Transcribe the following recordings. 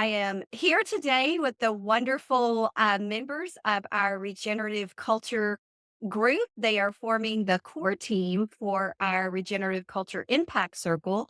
I am here today with the wonderful members of our Regenerative Culture group. They are forming the core team for our Regenerative Culture Impact Circle.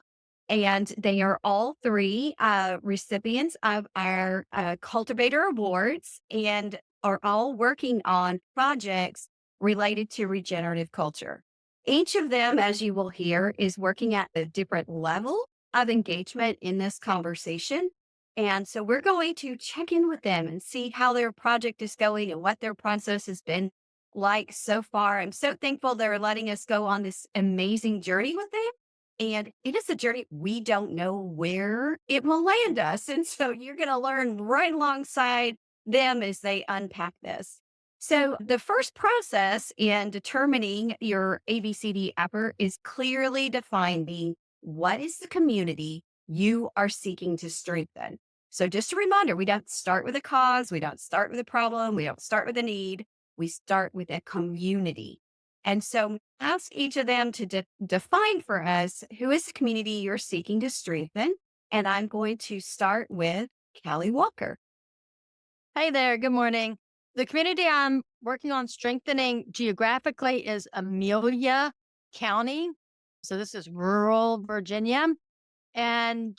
And they are all three recipients of our Cultivator Awards and are all working on projects related to regenerative culture. Each of them, as you will hear, is working at a different level of engagement in this conversation. And so we're going to check in with them and see how their project is going and what their process has been like so far. I'm so thankful they're letting us go on this amazing journey with them. And it is a journey we don't know where it will land us. And so you're going to learn right alongside them as they unpack this. So, the first process in determining your ABCD effort is clearly defining what is the community you are seeking to strengthen. So, just a reminder, we don't start with a cause, we don't start with a problem, we don't start with a need, we start with a community. And so, ask each of them to define for us who is the community you're seeking to strengthen. And I'm going to start with Callie Walker. Hey there, good morning. The community I'm working on strengthening geographically is Amelia County. So this is rural Virginia. And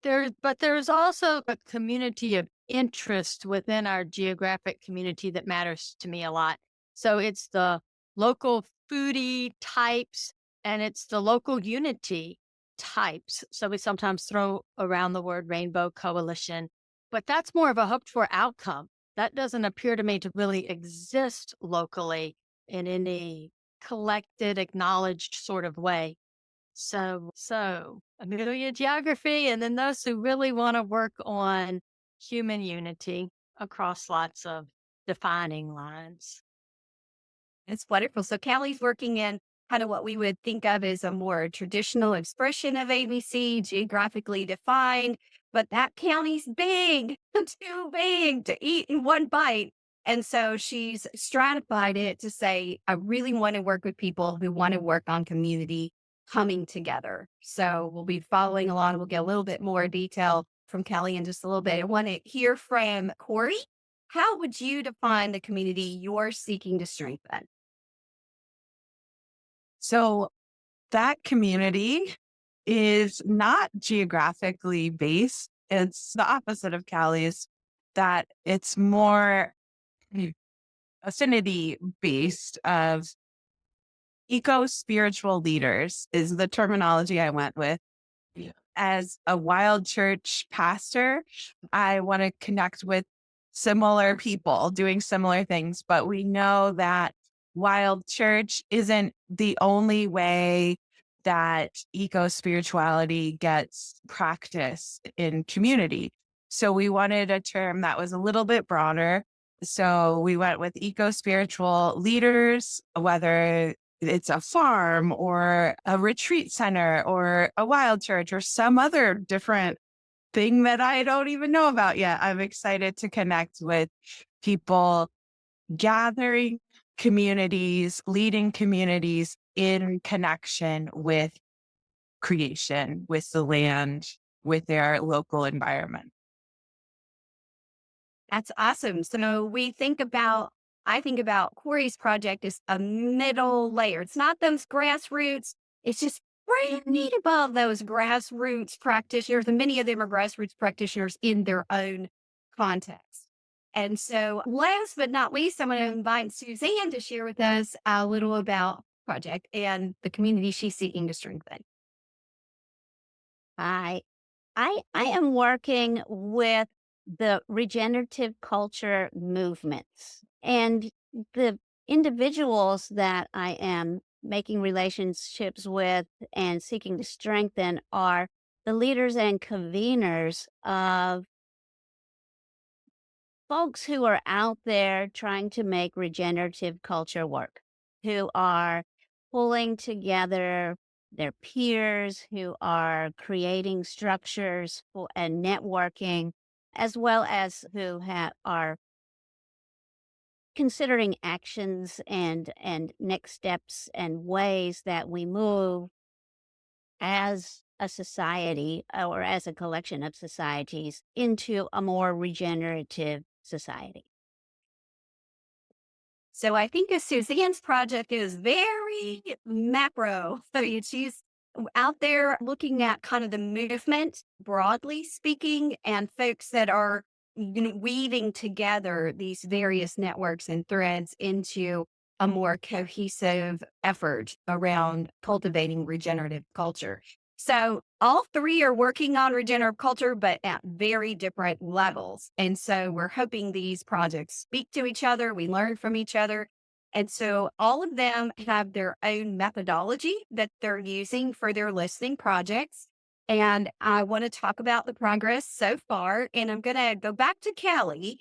there's also a community of interest within our geographic community that matters to me a lot. So it's the local foodie types and it's the local unity types. So we sometimes throw around the word rainbow coalition, but that's more of a hoped for outcome. That doesn't appear to me to really exist locally in any collected, acknowledged sort of way. So Amelia geography, and then those who really want to work on human unity across lots of defining lines. It's wonderful. So Callie's working in kind of what we would think of as a more traditional expression of ABC, geographically defined, but that county's big, too big to eat in one bite. And so she's stratified it to say, I really want to work with people who want to work on community coming together. So we'll be following along. We'll get a little bit more detail from Callie in just a little bit. I want to hear from Corey. How would you define the community you're seeking to strengthen? So that community is not geographically based. It's the opposite of Cali's, that it's more affinity based of eco spiritual leaders is the terminology I went with. Yeah. As a wild church pastor, I want to connect with similar people doing similar things, but we know that wild church isn't the only way that eco spirituality gets practiced in community. So we wanted a term that was a little bit broader. So we went with eco spiritual leaders, whether it's a farm or a retreat center or a wild church or some other different thing that I don't even know about yet. I'm excited to connect with people gathering communities, leading communities in connection with creation, with the land, with their local environment. That's awesome. So I think about Corey's project as a middle layer. It's not those grassroots. It's just right neat above those grassroots practitioners. And many of them are grassroots practitioners in their own context. And so last but not least, I'm going to invite Suzanne to share with us a little about project and the community she's seeking to strengthen. I I am working with the regenerative culture movements and the individuals that I am making relationships with and seeking to strengthen are the leaders and conveners of folks who are out there trying to make regenerative culture work, who are pulling together their peers, who are creating structures for, and networking, as well as who are considering actions and next steps and ways that we move as a society or as a collection of societies into a more regenerative society. So I think Suzanne's project is very macro. So she's out there looking at kind of the movement, broadly speaking, and folks that are weaving together these various networks and threads into a more cohesive effort around cultivating regenerative culture. So all three are working on regenerative culture, but at very different levels. And so we're hoping these projects speak to each other. We learn from each other. And so all of them have their own methodology that they're using for their listening projects. And I want to talk about the progress so far. And I'm going to go back to Callie.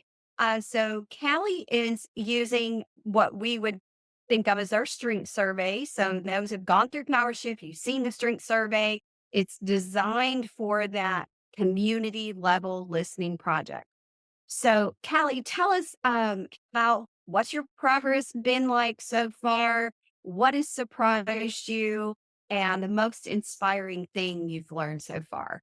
So Callie is using what we would think of as our strength survey. So those have gone through Powership, you've seen the strength survey. It's designed for that community level listening project. So, Callie, tell us about what's your progress been like so far? What has surprised you? And the most inspiring thing you've learned so far?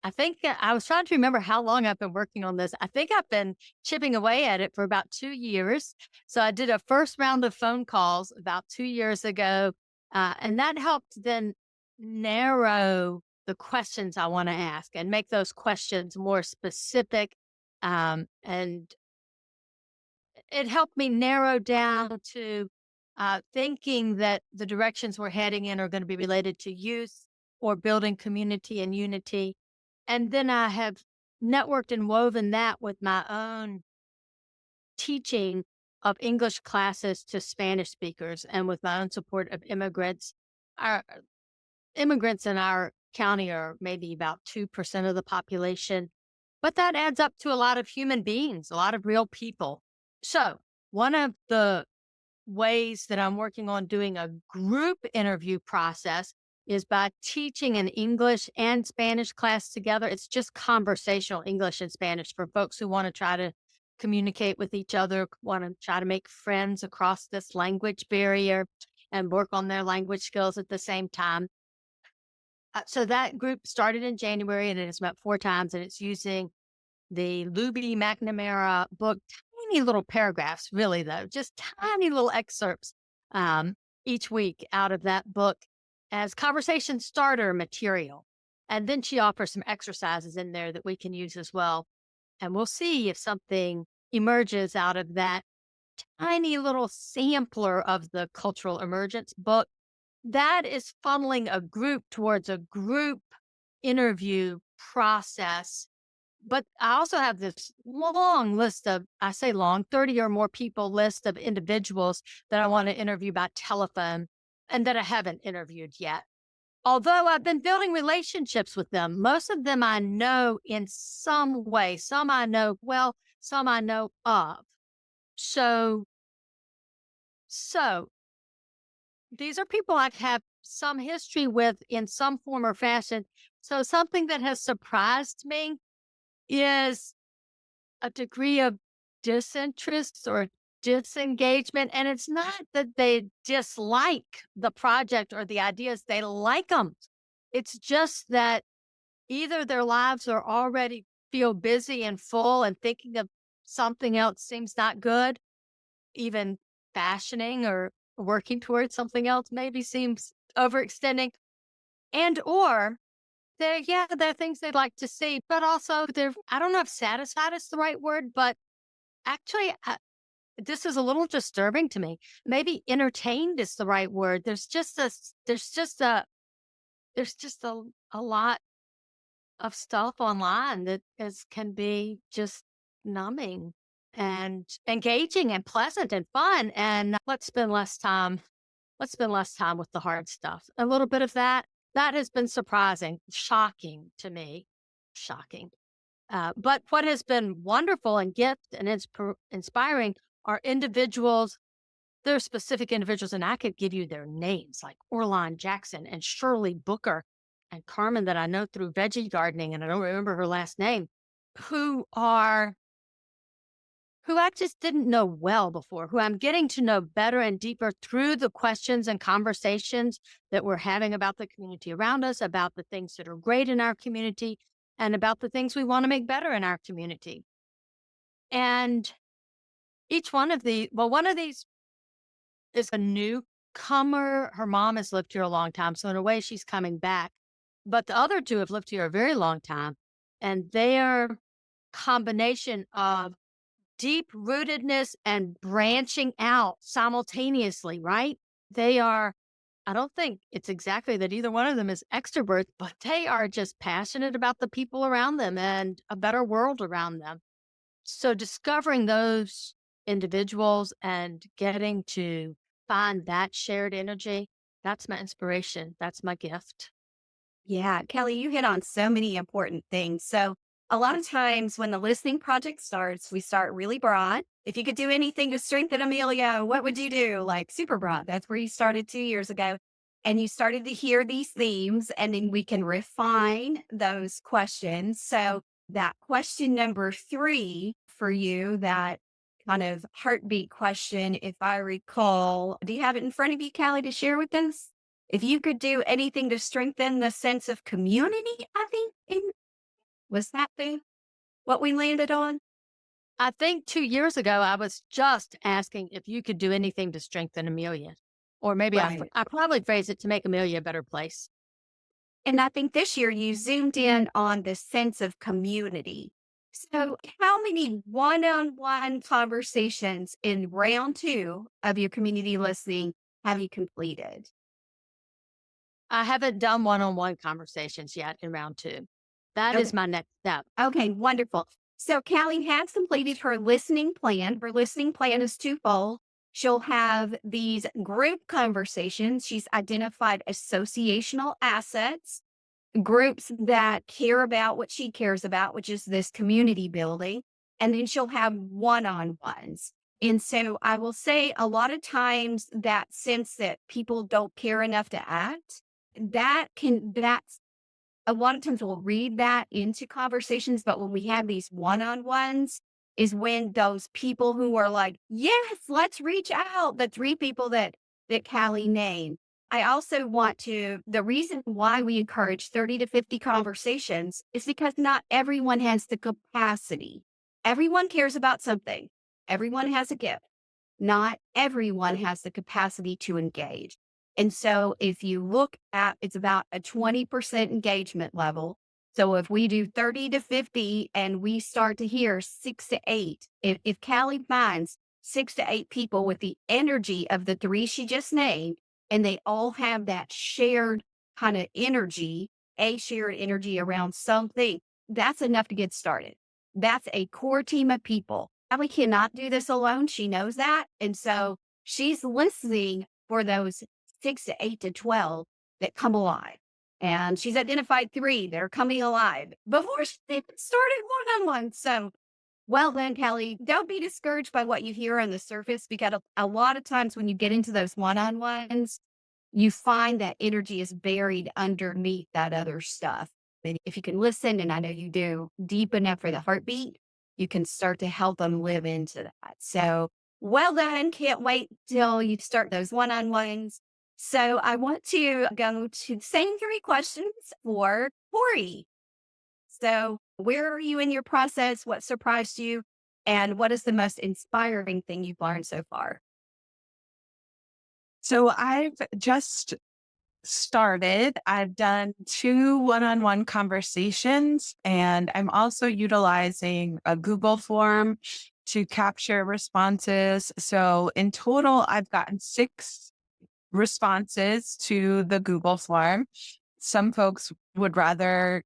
I think I was trying to remember how long I've been working on this. I think I've been chipping away at it for about 2 years. So I did a first round of phone calls about 2 years ago, and that helped then narrow the questions I want to ask and make those questions more specific. And it helped me narrow down to thinking that the directions we're heading in are going to be related to youth or building community and unity. And then I have networked and woven that with my own teaching of English classes to Spanish speakers and with my own support of immigrants. Our immigrants in our county are maybe about 2% of the population, but that adds up to a lot of human beings, a lot of real people. So, one of the ways that I'm working on doing a group interview process is by teaching an English and Spanish class together. It's just conversational English and Spanish for folks who want to try to communicate with each other, want to try to make friends across this language barrier and work on their language skills at the same time. So that group started in January and it has met 4 times, and it's using the Luby McNamara book, tiny little paragraphs, really, though, just tiny little excerpts each week out of that book as conversation starter material. And then she offers some exercises in there that we can use as well. And we'll see if something emerges out of that tiny little sampler of the cultural emergence book that is funneling a group towards a group interview process. But I also have this long list of, I say long, 30 or more people list of individuals that I want to interview by telephone and that I haven't interviewed yet. Although I've been building relationships with them, most of them I know in some way. Some I know well, some I know of. So, so these are people I have some history with in some form or fashion. So something that has surprised me is a degree of disinterest or disengagement. And it's not that they dislike the project or the ideas, they like them. It's just that either their lives are already feel busy and full and thinking of something else seems not good, even fashioning or working towards something else maybe seems overextending, and or yeah, there are things they'd like to see, but also they're, I don't know if satisfied is the right word, but actually, this is a little disturbing to me. Maybe entertained is the right word. There's just a lot of stuff online that can be just numbing and engaging and pleasant and fun. And let's spend less time with the hard stuff. A little bit of that has been surprising, shocking to me, shocking. But what has been wonderful and gift and inspiring are individuals. There are specific individuals, and I could give you their names like Orlon Jackson and Shirley Booker and Carmen that I know through veggie gardening, and I don't remember her last name, who are who I just didn't know well before, who I'm getting to know better and deeper through the questions and conversations that we're having about the community around us, about the things that are great in our community, and about the things we want to make better in our community. And each one of one of these is a newcomer. Her mom has lived here a long time. So, in a way, she's coming back. But the other two have lived here a very long time. And their combination of deep rootedness and branching out simultaneously, right? They are, I don't think it's exactly that either one of them is extroverts, but they are just passionate about the people around them and a better world around them. So discovering those individuals and getting to find that shared energy, that's my inspiration. That's my gift. Yeah, Kelly, you hit on so many important things. So, a lot of times when the listening project starts, we start really broad. If you could do anything to strengthen Amelia, what would you do? Like super broad. That's where you started 2 years ago. And you started to hear these themes, and then we can refine those questions. So, that question number 3 for you, that kind of heartbeat question, if I recall, do you have it in front of you, Callie, to share with us? If you could do anything to strengthen the sense of community, I think was that what we landed on? I think 2 years ago, I was just asking if you could do anything to strengthen Amelia. Or maybe Right. I probably phrased it to make Amelia a better place. And I think this year you zoomed in on the sense of community. So, how many one on one conversations in round 2 of your community listening have you completed? I haven't done one on one conversations yet in round two. That is my next step. Okay, wonderful. So Callie has completed her listening plan. Her listening plan is twofold. She'll have these group conversations. She's identified associational assets, groups that care about what she cares about, which is this community building. And then she'll have one on ones. And so I will say a lot of times that sense that people don't care enough to act, that's a lot of times we'll read that into conversations, but when we have these one-on-ones is when those people who are like, yes, let's reach out, the 3 people that Callie named. I also want to, the reason why we encourage 30 to 50 conversations is because not everyone has the capacity. Everyone cares about something. Everyone has a gift. Not everyone has the capacity to engage. And so if you look at, it's about a 20% engagement level. So if we do 30 to 50 and we start to hear 6 to 8, if Callie finds 6 to 8 people with the energy of the 3 she just named, and they all have that shared kind of energy, a shared energy around something, that's enough to get started. That's a core team of people. Callie cannot do this alone. She knows that. And so she's listening for those 6 to 8 to 12 that come alive. And she's identified 3 that are coming alive before she even started one on one. So, well then, Kelly, don't be discouraged by what you hear on the surface, because a lot of times when you get into those one on ones, you find that energy is buried underneath that other stuff. And if you can listen, and I know you do, deep enough for the heartbeat, you can start to help them live into that. So, well done. Can't wait till you start those one on ones. So, I want to go to the same 3 questions for Corey. So, where are you in your process? What surprised you? And what is the most inspiring thing you've learned so far? So I've just started. I've done 2 one-on-one conversations, and I'm also utilizing a Google form to capture responses. So in total, I've gotten 6 responses to the Google form. Some folks would rather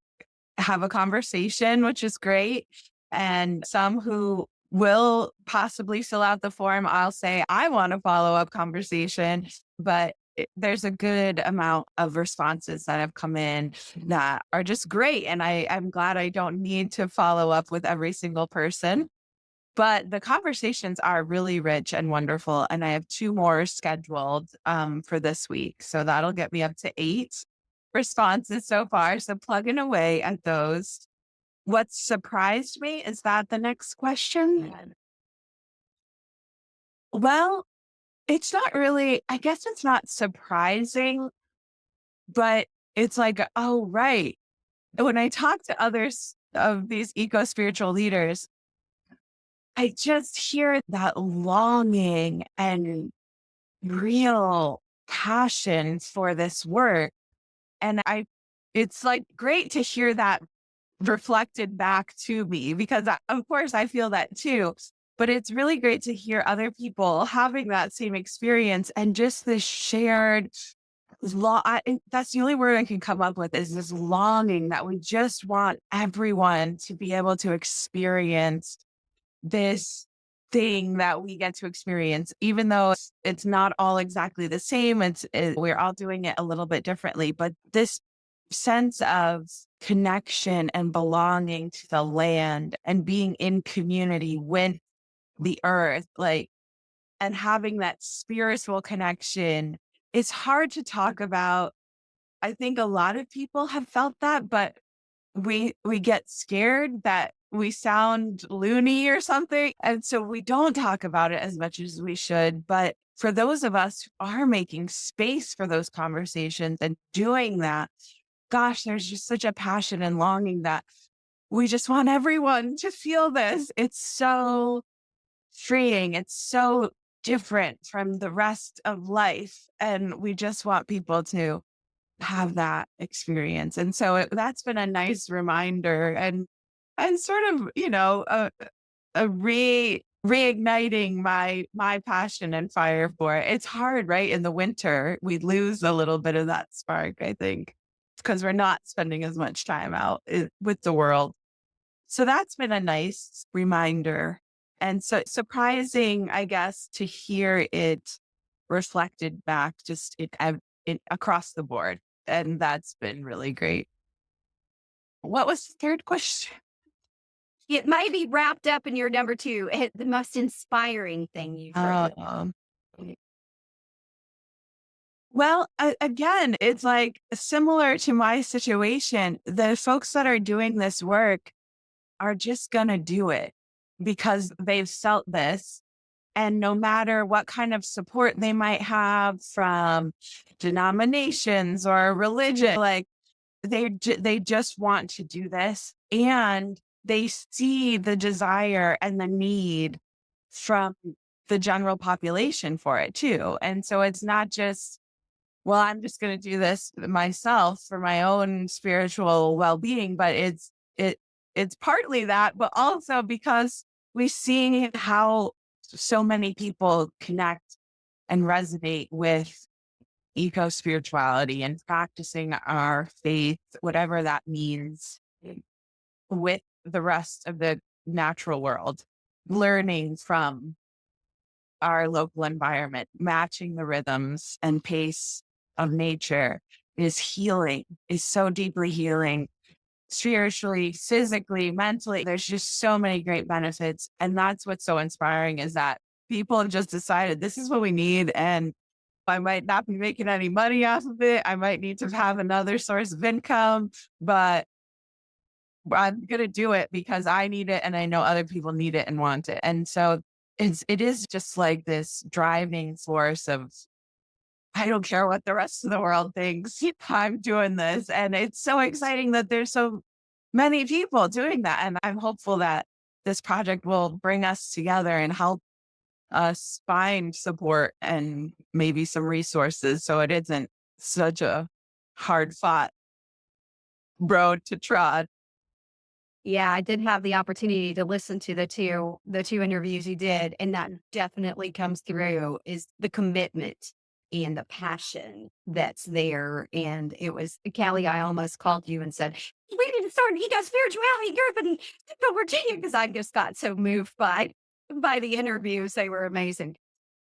have a conversation, which is great. And some who will possibly fill out the form, I'll say, I want a follow up conversation. But there's a good amount of responses that have come in that are just great. And I'm glad I don't need to follow up with every single person. But the conversations are really rich and wonderful. And I have 2 more scheduled for this week. So that'll get me up to 8 responses so far. So plugging away at those. What surprised me, is that the next question? Well, it's not really, I guess it's not surprising, but it's like, oh, right. When I talk to others of these eco spiritual leaders, I just hear that longing and real passion for this work. And it's like great to hear that reflected back to me because of course I feel that too. But it's really great to hear other people having that same experience and just this shared that's the only word I can come up with is this longing that we just want everyone to be able to experience this thing that we get to experience, even though it's not all exactly the same. We're all doing it a little bit differently, but this sense of connection and belonging to the land and being in community with the earth, like, and having that spiritual connection, it's hard to talk about. I think a lot of people have felt that, but we get scared that we sound loony or something. And so we don't talk about it as much as we should. But for those of us who are making space for those conversations and doing that, gosh, there's just such a passion and longing that we just want everyone to feel this. It's so freeing. It's so different from the rest of life. And we just want people to have that experience. And so that's been a nice reminder and sort of, reigniting my passion and fire for it. It's hard, right? In the winter, we lose a little bit of that spark, I think, because we're not spending as much time out with the world. So that's been a nice reminder. And so surprising, I guess, to hear it reflected back just across the board. And that's been really great. What was the third question? It might be wrapped up in your number two, the most inspiring thing you've heard. Well, again, it's like similar to my situation. The folks that are doing this work are just going to do it because they've felt this. And no matter what kind of support they might have from denominations or religion, like they just want to do this and they see the desire and the need from the general population for it too. And so it's not just, well, I'm just going to do this myself for my own spiritual well-being, but it's partly that, but also because we see how so many people connect and resonate with eco spirituality and practicing our faith, whatever that means, with the rest of the natural world, learning from our local environment, matching the rhythms and pace of nature is healing, is so deeply healing spiritually, physically, mentally. There's just so many great benefits. And that's what's so inspiring is that people have just decided this is what we need. And I might not be making any money off of it. I might need to have another source of income, but I'm going to do it because I need it and I know other people need it and want it. And so it is just like this driving force of, I don't care what the rest of the world thinks. I'm doing this. And it's so exciting that there's so many people doing that. And I'm hopeful that this project will bring us together and help us find support and maybe some resources so it isn't such a hard fought road to trod. Yeah, I did have the opportunity to listen to the two interviews you did, and that definitely comes through is the commitment and the passion that's there. And it was Callie, I almost called you and said, we need to start an eco spirituality group in Central Virginia because I just got so moved by the interviews. They were amazing.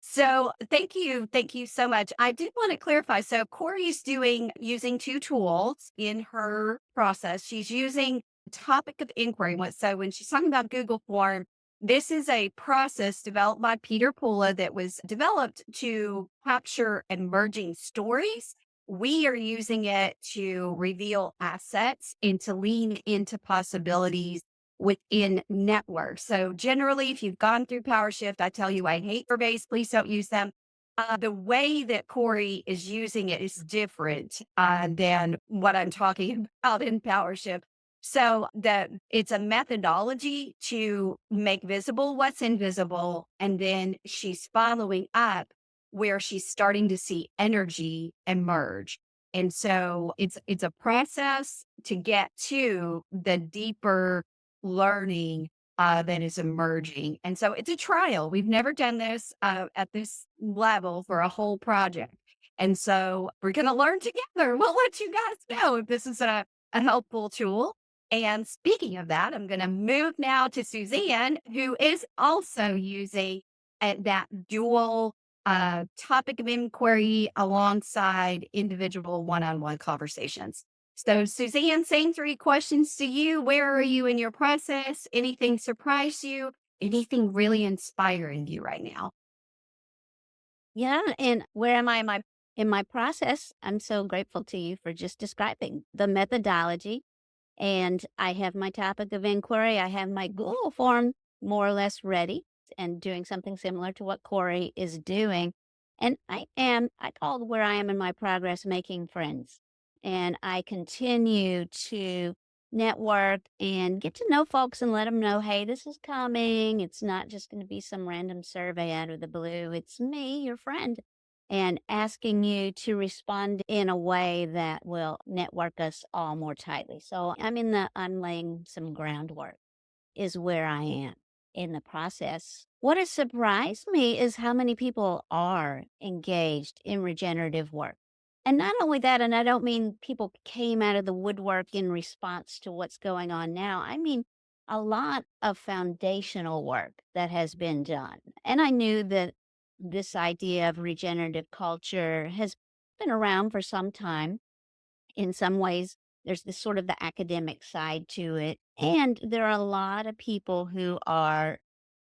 So thank you so much. I did want to clarify. So Corey's using two tools in her process. She's using topic of inquiry. So when she's talking about Google form, this is a process developed by Peter Pula that was developed to capture emerging stories. We are using it to reveal assets and to lean into possibilities within networks. So generally, if you've gone through PowerShift, I tell you, I hate Verbase, please don't use them. The way that Corey is using it is different than what I'm talking about in PowerShift. So that it's a methodology to make visible what's invisible, and then she's following up where she's starting to see energy emerge. And so it's a process to get to the deeper learning that is emerging. And so it's a trial. We've never done this at this level for a whole project. And so we're going to learn together. We'll let you guys know if this is a helpful tool. And speaking of that, I'm going to move now to Suzanne, who is also using that dual topic of inquiry alongside individual one-on-one conversations. So, Suzanne, same three questions to you. Where are you in your process? Anything surprise you? Anything really inspiring you right now? Yeah, and where am I in my process? I'm so grateful to you for just describing the methodology. And I have my topic of inquiry. I have my Google form more or less ready and doing something similar to what Corey is doing. And I called where I am in my progress making friends. And I continue to network and get to know folks and let them know, hey, this is coming. It's not just going to be some random survey out of the blue. It's me, your friend, and asking you to respond in a way that will network us all more tightly. So I'm laying some groundwork is where I am in the process. What has surprised me is how many people are engaged in regenerative work. And not only that, and I don't mean people came out of the woodwork in response to what's going on now. I mean, a lot of foundational work that has been done. And I knew that this idea of regenerative culture has been around for some time. In some ways, there's this sort of the academic side to it. And there are a lot of people who are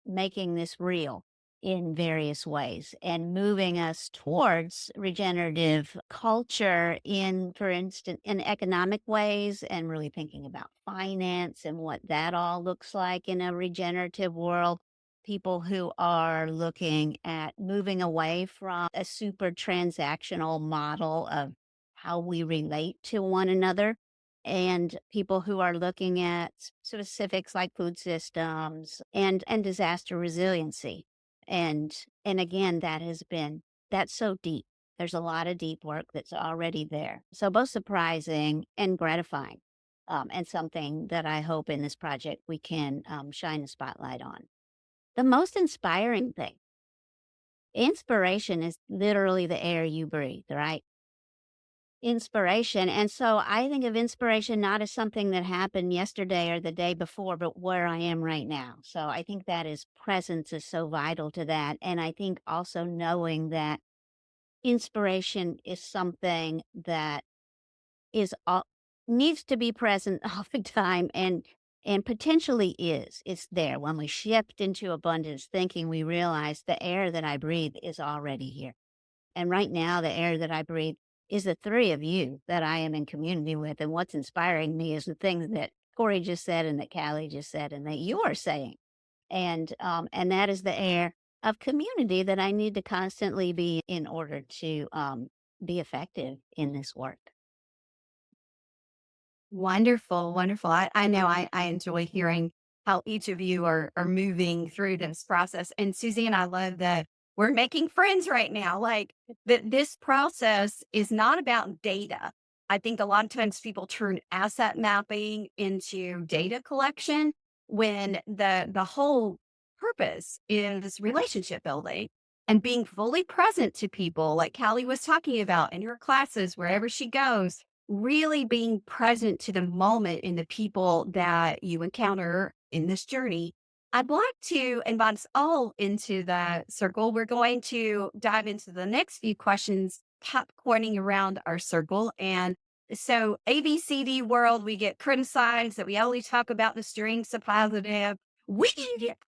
making this real in various ways and moving us towards regenerative culture in, for instance, in economic ways and really thinking about finance and what that all looks like in a regenerative world. People who are looking at moving away from a super transactional model of how we relate to one another, and people who are looking at specifics like food systems and disaster resiliency. And again, that's so deep. There's a lot of deep work that's already there. So both surprising and gratifying, and something that I hope in this project we can shine a spotlight on. The most inspiring thing, inspiration is literally the air you breathe, right? Inspiration. And so I think of inspiration not as something that happened yesterday or the day before, but where I am right now. So I think that is presence is so vital to that. And I think also knowing that inspiration is something that is all, needs to be present all the time and potentially is. It's there. When we shift into abundance thinking, we realize the air that I breathe is already here. And right now, the air that I breathe is the three of you that I am in community with. And what's inspiring me is the things that Corey just said and that Callie just said and that you are saying. And that is the air of community that I need to constantly be in order to be effective in this work. Wonderful, wonderful. I know I enjoy hearing how each of you are moving through this process. And Suzanne, I love that we're making friends right now. Like that this process is not about data. I think a lot of times people turn asset mapping into data collection when the whole purpose is relationship building and being fully present to people, like Callie was talking about in her classes, wherever she goes, really being present to the moment and the people that you encounter in this journey. I'd like to invite us all into the circle. We're going to dive into the next few questions, popcorning around our circle. And so, ABCD world, we get criticized that we only talk about the strengths of positive. We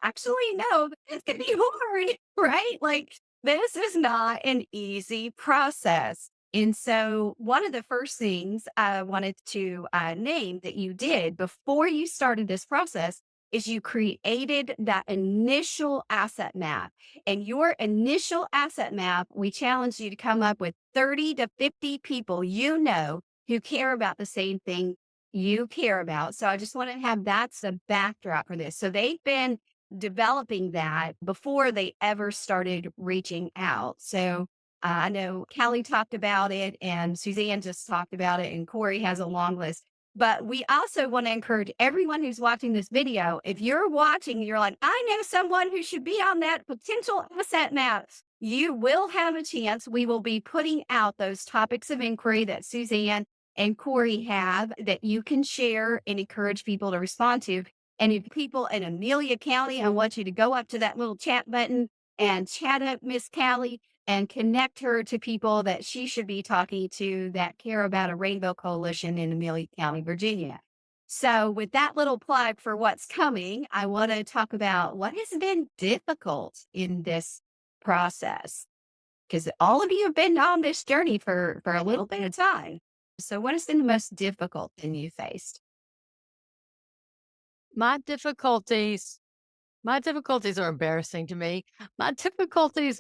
actually know that it can be hard, right? Like, this is not an easy process. And so, one of the first things I wanted to name that you did before you started this process is you created that initial asset map. And your initial asset map, we challenge you to come up with 30 to 50 people who care about the same thing you care about. So I just want to have that's the backdrop for this. So they've been developing that before they ever started reaching out. So I know Callie talked about it and Suzanne just talked about it, and Corey has a long list. But we also want to encourage everyone who's watching this video. If you're watching, you're like, I know someone who should be on that potential asset map. You will have a chance. We will be putting out those topics of inquiry that Suzanne and Corey have that you can share and encourage people to respond to. And if people in Amelia County, I want you to go up to that little chat button and chat up Miss Callie and connect her to people that she should be talking to that care about a rainbow coalition in Amelia County, Virginia. So, with that little plug for what's coming, I want to talk about what has been difficult in this process. Because all of you have been on this journey for a little bit of time. So, what has been the most difficult thing you faced? My difficulties my difficulties are embarrassing to me. My difficulties,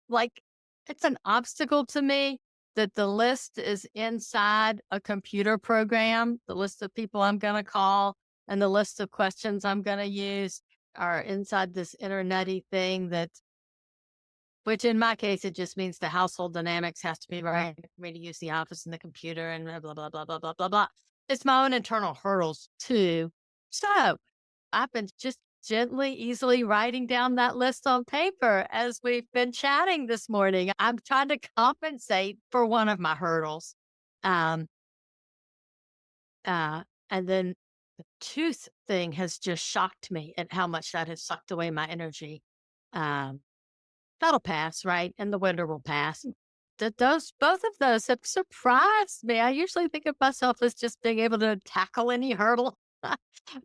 like, it's an obstacle to me that the list is inside a computer program. The list of people I'm going to call and the list of questions I'm going to use are inside this internety thing which in my case, it just means the household dynamics has to be right for me to use the office and the computer and blah, blah, blah, blah, blah, blah, blah, blah. It's my own internal hurdles too. So I've been just gently, easily writing down that list on paper as we've been chatting this morning. I'm trying to compensate for one of my hurdles. Um, and then the tooth thing has just shocked me at how much that has sucked away my energy. Um, that'll pass, right? And the winter will pass. Both of those have surprised me. I usually think of myself as just being able to tackle any hurdle.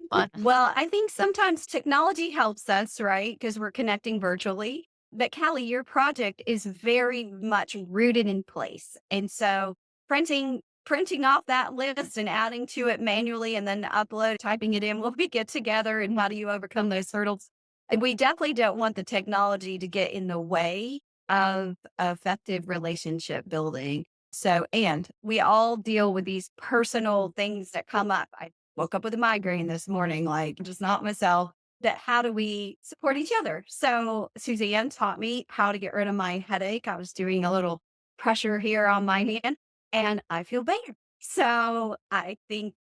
But Well, I think sometimes technology helps us, right? Because we're connecting virtually. But Callie, your project is very much rooted in place. And so printing off that list and adding to it manually and then typing it in, will we get together and how do you overcome those hurdles? And we definitely don't want the technology to get in the way of effective relationship building. So, and we all deal with these personal things that come up. I woke up with a migraine this morning, like just not myself. That how do we support each other? So Suzanne taught me how to get rid of my headache. I was doing a little pressure here on my hand and I feel better. So I think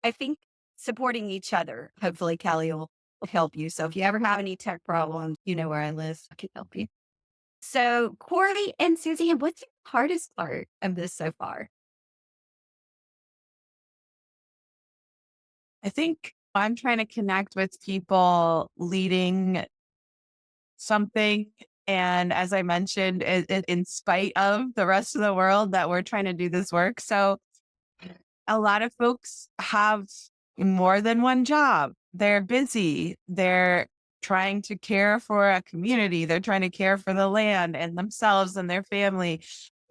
supporting each other, hopefully Callie will help you. So if you ever have any tech problems, you know where I live. I can help you. So Corey and Suzanne, what's your hardest part of this so far? I think I'm trying to connect with people leading something. And as I mentioned, in spite of the rest of the world, that we're trying to do this work. So a lot of folks have more than one job. They're busy. They're trying to care for a community. They're trying to care for the land and themselves and their family.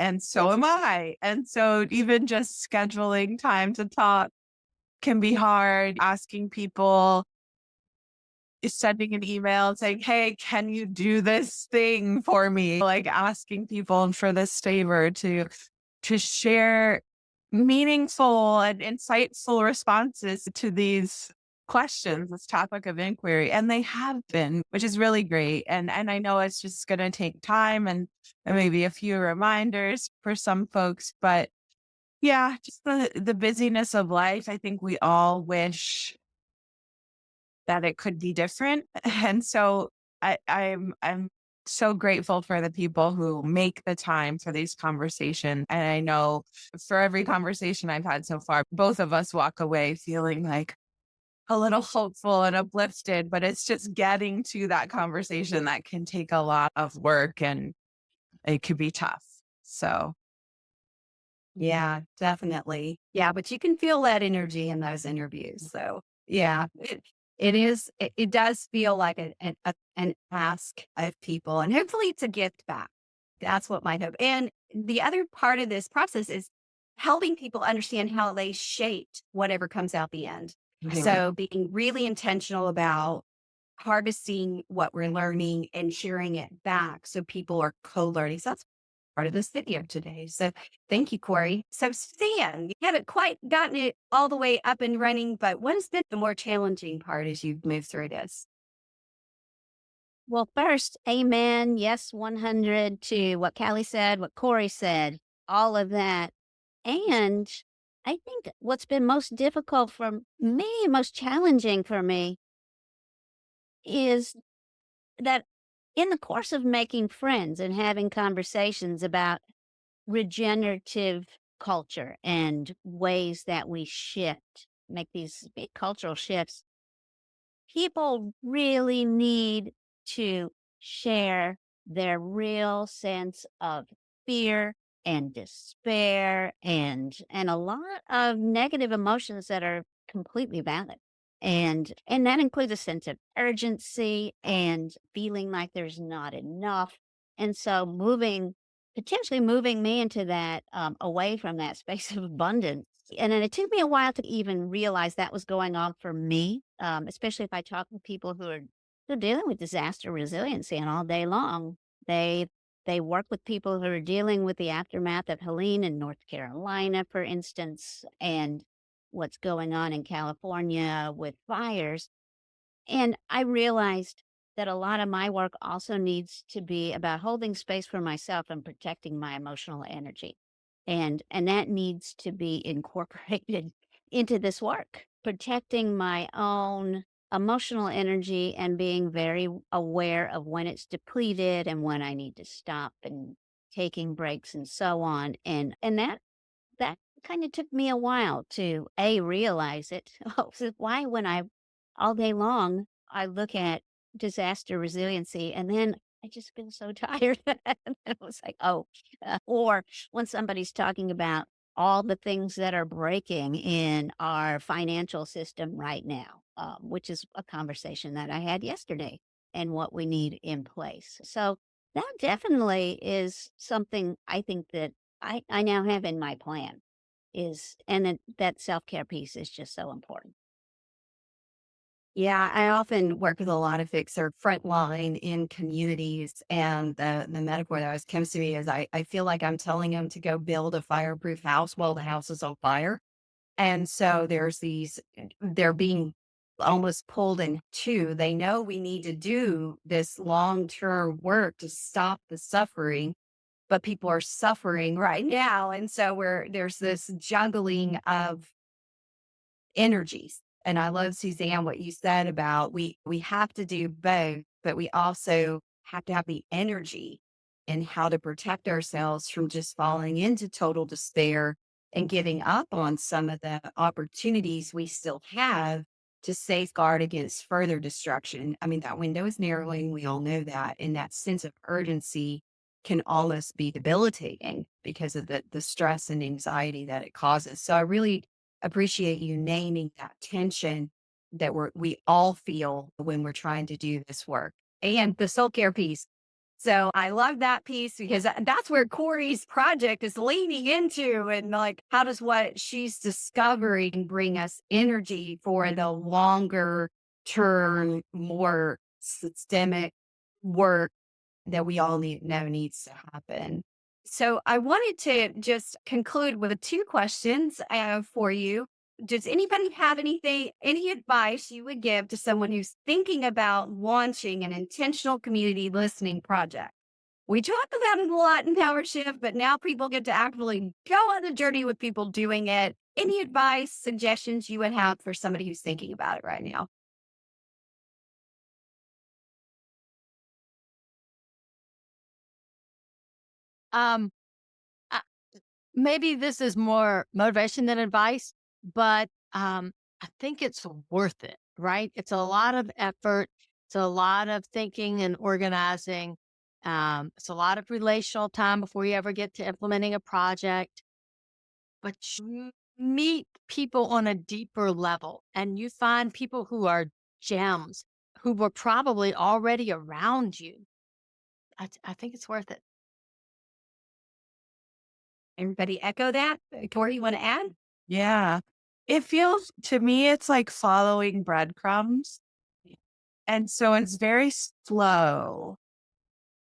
And so am I. And so even just scheduling time to talk can be hard. Asking people, sending an email saying, hey, can you do this thing for me? Like asking people for this favor to share meaningful and insightful responses to these questions, this topic of inquiry. And they have been, which is really great. And I know it's just going to take time and maybe a few reminders for some folks, but yeah, just the busyness of life. I think we all wish that it could be different. And so I'm so grateful for the people who make the time for these conversations. And I know for every conversation I've had so far, both of us walk away feeling like a little hopeful and uplifted, but it's just getting to that conversation that can take a lot of work and it could be tough. So Yeah, definitely. Yeah, but you can feel that energy in those interviews. So yeah, it does feel like an ask of people and hopefully it's a gift back. That's what my hope. And the other part of this process is helping people understand how they shaped whatever comes out the end. Mhm. So being really intentional about harvesting what we're learning and sharing it back so people are co-learning. So that's part of this video today. So thank you, Corey. So Suzanne, you haven't quite gotten it all the way up and running, but what has been the more challenging part as you've moved through this? Well, first, amen. Yes, 100 to what Callie said, what Corey said, all of that. And I think what's been most difficult for me, most challenging for me, is that in the course of making friends and having conversations about regenerative culture and ways that we shift, make these big cultural shifts, people really need to share their real sense of fear and despair and a lot of negative emotions that are completely valid. And that includes a sense of urgency and feeling like there's not enough. And so potentially moving me into that, away from that space of abundance. And then it took me a while to even realize that was going on for me, especially if I talk with people who are dealing with disaster resiliency and all day long. They they work with people who are dealing with the aftermath of Helene in North Carolina, for instance, and what's going on in California with fires. And I realized that a lot of my work also needs to be about holding space for myself and protecting my emotional energy. And that needs to be incorporated into this work, protecting my own emotional energy and being very aware of when it's depleted and when I need to stop and taking breaks and so on. And that kind of took me a while to realize it. Oh, so why when I all day long I look at disaster resiliency and then I just feel so tired. And it was like, oh, or when somebody's talking about all the things that are breaking in our financial system right now, which is a conversation that I had yesterday and what we need in place. So that definitely is something I think that I now have in my plan is and then that self-care piece is just so important. Yeah, I often work with a lot of folks that are frontline in communities, and the metaphor that always comes to me is I feel like I'm telling them to go build a fireproof house while the house is on fire. And so there's they're being almost pulled in two. They know we need to do this long term work to stop the suffering, but people are suffering right now. And so there's this juggling of energies. And I love, Suzanne, what you said about we have to do both, but we also have to have the energy and how to protect ourselves from just falling into total despair and giving up on some of the opportunities we still have to safeguard against further destruction. I mean, that window is narrowing. We all know that. And that sense of urgency can almost be debilitating because of the stress and anxiety that it causes. So I really appreciate you naming that tension that we all feel when we're trying to do this work and the soul care piece. So I love that piece because that's where Corey's project is leaning into. And like, how does what she's discovering bring us energy for the longer term, more systemic work that we all know needs to happen. So I wanted to just conclude with two questions for you. Does anybody have any advice you would give to someone who's thinking about launching an intentional community listening project? We talk about it a lot in PowerShift, but now people get to actually go on the journey with people doing it. Any advice, suggestions you would have for somebody who's thinking about it right now? Um, uh, Maybe this is more motivation than advice, but I think it's worth it, right? It's a lot of effort. It's a lot of thinking and organizing. It's a lot of relational time before you ever get to implementing a project. But you meet people on a deeper level and you find people who are gems who were probably already around you. I think it's worth it. Everybody echo that? Tori, you want to add? Yeah. It feels to me, it's like following breadcrumbs. And so it's very slow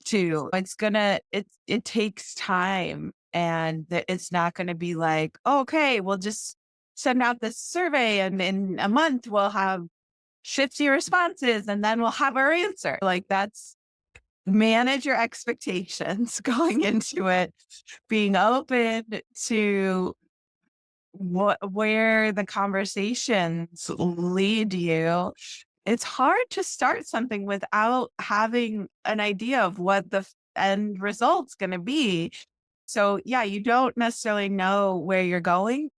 too. It takes time, and it's not going to be like, "Oh, okay, we'll just send out this survey and in a month we'll have 50 responses and then we'll have our answer." Like, that's manage your expectations going into it, being open to where the conversations lead you. It's hard to start something without having an idea of what the end result's going to be. So yeah, you don't necessarily know where you're going,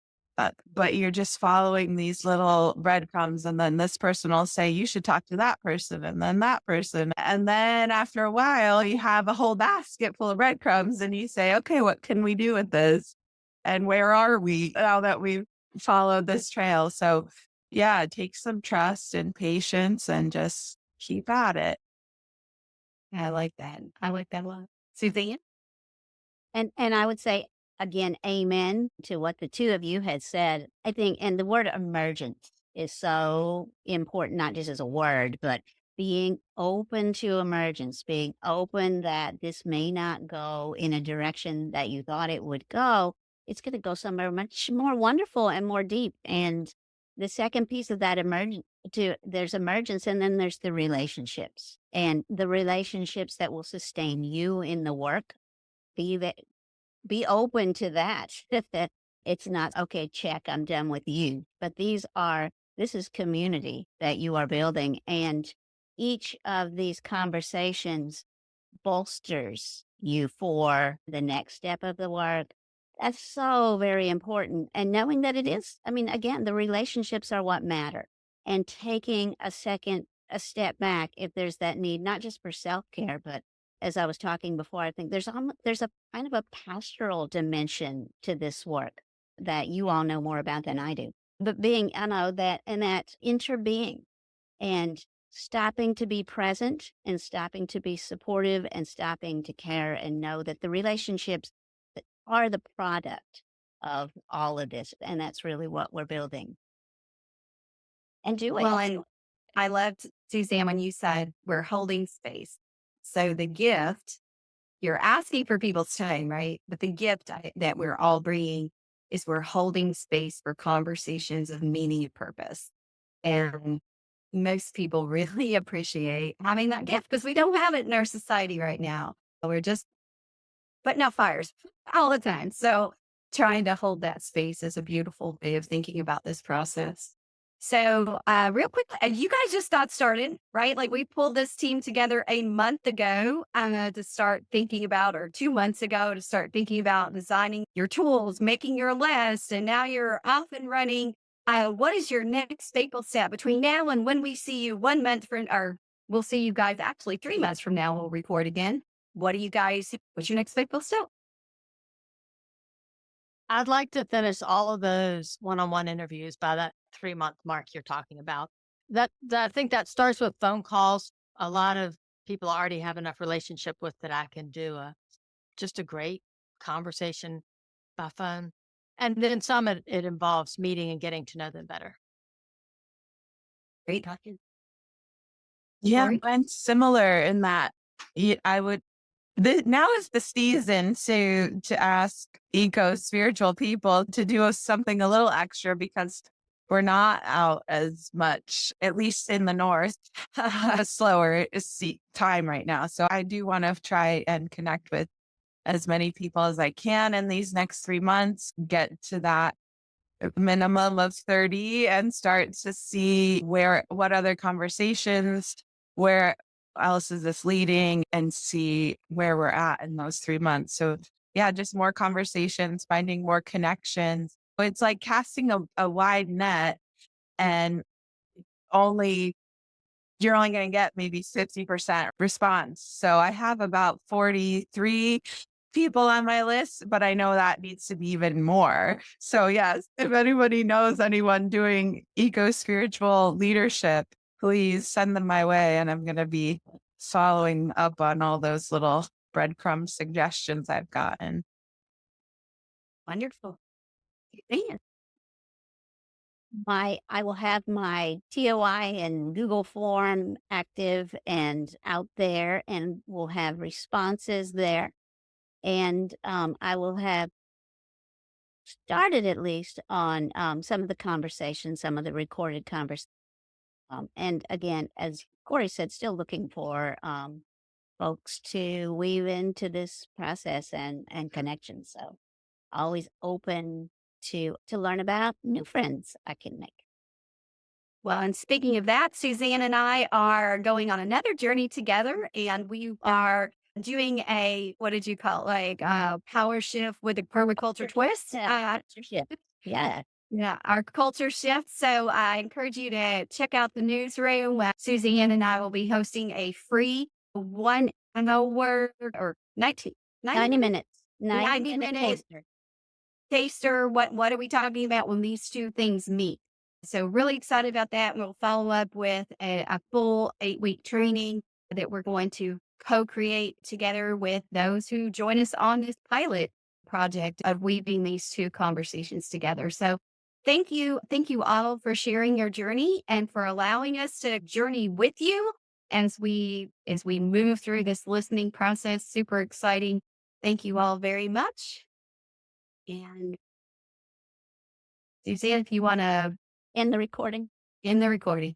but you're just following these little breadcrumbs. And then this person will say, you should talk to that person, and then that person. And then after a while, you have a whole basket full of breadcrumbs and you say, okay, what can we do with this? And where are we now that we've followed this trail? So yeah, take some trust and patience and just keep at it. I like that. I like that a lot. Suzanne? And I would say again, amen to what the two of you had said. I think, and the word emergence is so important, not just as a word, but being open to emergence, being open that this may not go in a direction that you thought it would go. It's going to go somewhere much more wonderful and more deep. And the second piece of that there's emergence, and then there's the relationships, and the relationships that will sustain you in the work. Be that be open to that. That it's not okay, check, I'm done with you. But this is community that you are building. And each of these conversations bolsters you for the next step of the work. That's so very important. And knowing that I mean, again, the relationships are what matter. And taking a step back if there's that need, not just for self care, but as I was talking before, I think there's a kind of a pastoral dimension to this work that you all know more about than I do. But I know that, and that interbeing and stopping to be present and stopping to be supportive and stopping to care and know that the relationships that are the product of all of this. And that's really what we're building and doing. Well, and I loved, Suzanne, when you said we're holding space. So the gift, you're asking for people's time, right? But the gift that we're all bringing is we're holding space for conversations of meaning and purpose. And most people really appreciate having that gift because we don't have it in our society right now. We're just putting out fires all the time. So trying to hold that space is a beautiful way of thinking about this process. So, real quick, you guys just got started, right? Like we pulled this team together a month ago to start thinking about, or 2 months ago to start thinking about designing your tools, making your list, and now you're off and running. What is your next staple step between now and when we see you 1 month from, or we'll see you guys actually 3 months from now, we'll record again. What's your next staple step? I'd like to finish all of those one-on-one interviews by that 3-month mark you're talking about. I think that starts with phone calls. A lot of people I already have enough relationship with that I can do just a great conversation by phone. And then some it involves meeting and getting to know them better. Great talking. Yeah, Lori? I'm similar in that I would. Now is the season to ask eco spiritual people to do something a little extra because we're not out as much, at least in the north, slower time right now. So I do want to try and connect with as many people as I can in these next 3 months, get to that minimum of 30 and start to see what other conversations, where else is this leading, and see where we're at in those 3 months. So yeah, just more conversations, finding more connections. It's like casting a wide net, and only you're only going to get maybe 50% response. So I have about 43 people on my list, but I know that needs to be even more. So yes, if anybody knows anyone doing eco spiritual leadership, please send them my way. And I'm going to be following up on all those little breadcrumb suggestions I've gotten. Wonderful. Thank I will have my TOI and Google form active and out there, and we'll have responses there. And I will have started at least on some of the conversations, some of the recorded conversations. And again, as Corey said, still looking for folks to weave into this process and connections. So always open to learn about new friends I can make. Well, and speaking of that, Suzanne and I are going on another journey together, and we are doing a what did you call it? Like power shift with a permaculture twist. Yeah, shift. Yeah. Yeah, our culture shift. So I encourage you to check out the newsroom. Suzanne and I will be hosting a free 1 hour or 19, 90 90 minute, minutes. 90 minute minute taster. taster. What are we talking about when these two things meet? So really excited about that. We'll follow up with a full 8 week training that we're going to co-create together with those who join us on this pilot project of weaving these two conversations together. So thank you all for sharing your journey and for allowing us to journey with you as we move through this listening process. Super exciting. Thank you all very much. And Suzanne, if you want to In the recording. end the recording.